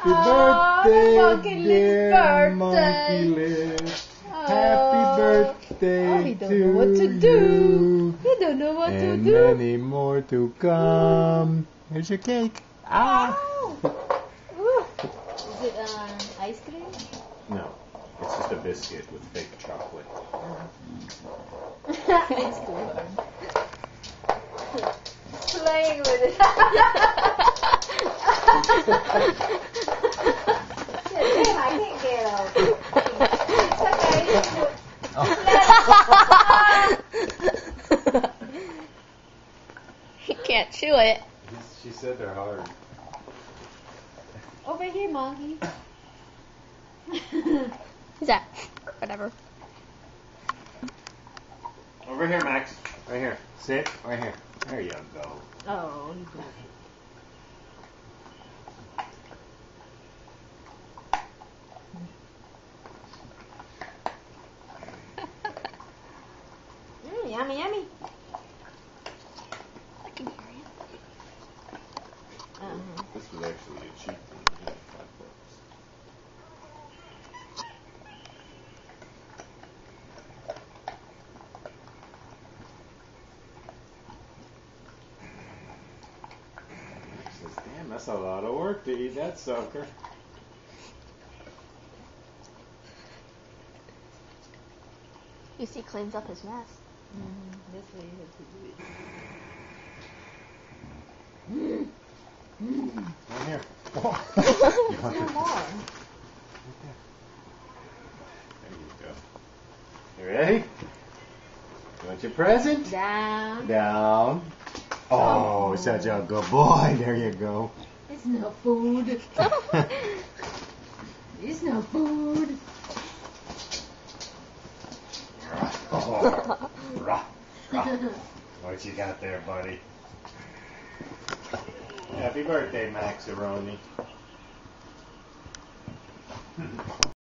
birthday, Monkey dear birthday. Monkey Liz. Oh. Happy birthday he don't to know what to you. do. He don't know what And to do. many more to come. Here's your cake. Ah. Ooh. Is it ice cream? No, it's just a biscuit with fake chocolate. It's cool. Playing with it. Damn, I can't get out. It's okay. He can't chew it. She said they're hard. Over here, monkey. He's that. Whatever. Over here, Max. Right here. Sit. Right here. There you go. Oh, he's not. Yummy, yummy. I can hear you. This was actually a cheap one. Yeah, $5. Says, damn, that's a lot of work to eat that sucker. You see, cleans up his mess. That's why you have to do it. Right here. No more. There you go. You ready? You want your present? Down. Down. Oh, such a good boy. There you go. It's no food. It's no food. Oh, rah, rah. What you got there, buddy? Happy birthday, Maxaroni.